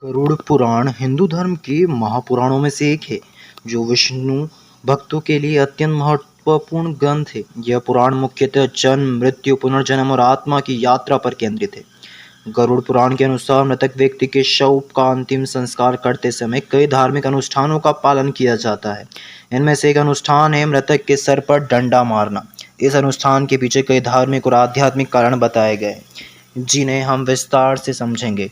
गरुड़ पुराण हिंदू धर्म के महापुराणों में से एक है जो विष्णु भक्तों के लिए अत्यंत महत्वपूर्ण ग्रंथ है। यह पुराण मुख्यतः जन्म, मृत्यु, पुनर्जन्म और आत्मा की यात्रा पर केंद्रित है। गरुड़ पुराण के अनुसार मृतक व्यक्ति के शव का अंतिम संस्कार करते समय कई धार्मिक अनुष्ठानों का पालन किया जाता है। इनमें से एक अनुष्ठान है मृतक के सर पर डंडा मारना। इस अनुष्ठान के पीछे कई धार्मिक और आध्यात्मिक कारण बताए गए हैं, जिन्हें हम विस्तार से समझेंगे।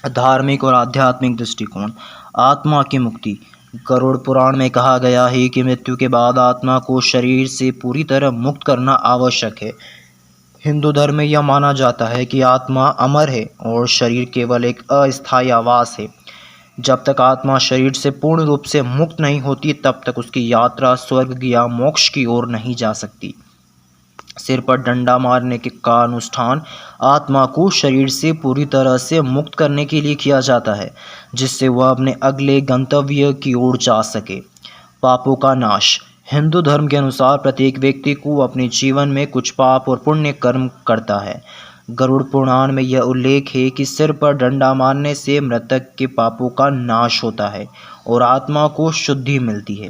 धार्मिक और आध्यात्मिक दृष्टिकोण। आत्मा की मुक्ति। गरुड़ पुराण में कहा गया है कि मृत्यु के बाद आत्मा को शरीर से पूरी तरह मुक्त करना आवश्यक है। हिंदू धर्म में यह माना जाता है कि आत्मा अमर है और शरीर केवल एक अस्थायी आवास है। जब तक आत्मा शरीर से पूर्ण रूप से मुक्त नहीं होती तब तक उसकी यात्रा स्वर्ग या मोक्ष की ओर नहीं जा सकती। सिर पर डंडा मारने का अनुष्ठान आत्मा को शरीर से पूरी तरह से मुक्त करने के लिए किया जाता है, जिससे वह अपने अगले गंतव्य की ओर जा सके। पापों का नाश। हिंदू धर्म के अनुसार प्रत्येक व्यक्ति को अपने जीवन में कुछ पाप और पुण्य कर्म करता है। गरुड़ पुराण में यह उल्लेख है कि सिर पर डंडा मारने से मृतक के पापों का नाश होता है और आत्मा को शुद्धि मिलती है।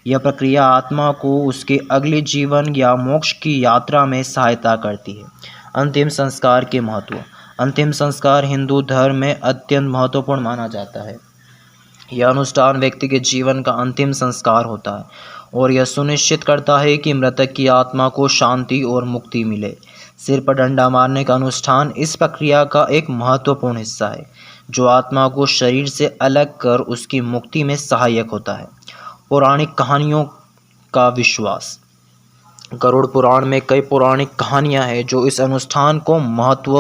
यह प्रक्रिया आत्मा को उसके अगले जीवन या मोक्ष की यात्रा में सहायता करती है। अंतिम संस्कार के महत्व। अंतिम संस्कार हिंदू धर्म में अत्यंत महत्वपूर्ण माना जाता है। यह अनुष्ठान व्यक्ति के जीवन का अंतिम संस्कार होता है और यह सुनिश्चित करता है कि मृतक की आत्मा को शांति और मुक्ति मिले। सिर पर डंडा मारने का अनुष्ठान इस प्रक्रिया का एक महत्वपूर्ण हिस्सा है, जो आत्मा को शरीर से अलग कर उसकी मुक्ति में सहायक होता है। पौराणिक कहानियों का विश्वास। गरुड़ पुराण में कई पौराणिक कहानियां हैं जो इस अनुष्ठान को महत्व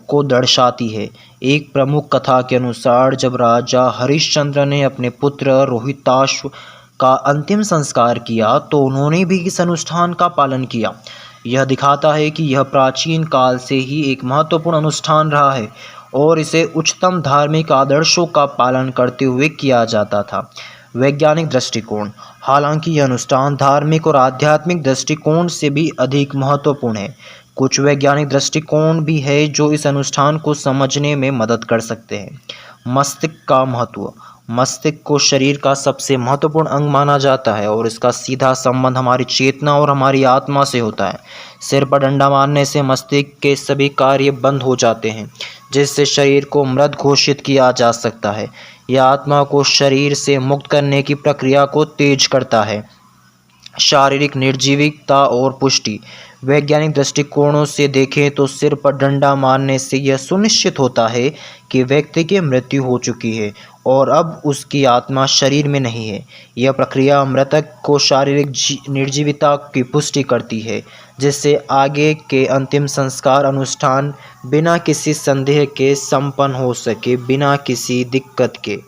को दर्शाती है। एक प्रमुख कथा के अनुसार जब राजा हरिश्चंद्र ने अपने पुत्र रोहिताश्व का अंतिम संस्कार किया तो उन्होंने भी इस अनुष्ठान का पालन किया। यह दिखाता है कि यह प्राचीन काल से ही एक महत्वपूर्ण अनुष्ठान रहा है और इसे उच्चतम धार्मिक आदर्शों का पालन करते हुए किया जाता था। वैज्ञानिक दृष्टिकोण। हालांकि यह अनुष्ठान धार्मिक और आध्यात्मिक दृष्टिकोण से भी अधिक महत्वपूर्ण है, कुछ वैज्ञानिक दृष्टिकोण भी है जो इस अनुष्ठान को समझने में मदद कर सकते हैं। मस्तिष्क का महत्व। मस्तिष्क को शरीर का सबसे महत्वपूर्ण अंग माना जाता है और इसका सीधा संबंध हमारी चेतना और हमारी आत्मा से होता है। सिर पर डंडा मारने से मस्तिष्क के सभी कार्य बंद हो जाते हैं, जिससे शरीर को मृत घोषित किया जा सकता है। यह आत्मा को शरीर से मुक्त करने की प्रक्रिया को तेज करता है। शारीरिक निर्जीविकता और पुष्टि। वैज्ञानिक दृष्टिकोणों से देखें तो सिर पर डंडा मारने से यह सुनिश्चित होता है कि व्यक्ति की मृत्यु हो चुकी है और अब उसकी आत्मा शरीर में नहीं है। यह प्रक्रिया मृतक को शारीरिक निर्जीविता की पुष्टि करती है, जिससे आगे के अंतिम संस्कार अनुष्ठान बिना किसी संदेह के संपन्न हो सके, बिना किसी दिक्कत के।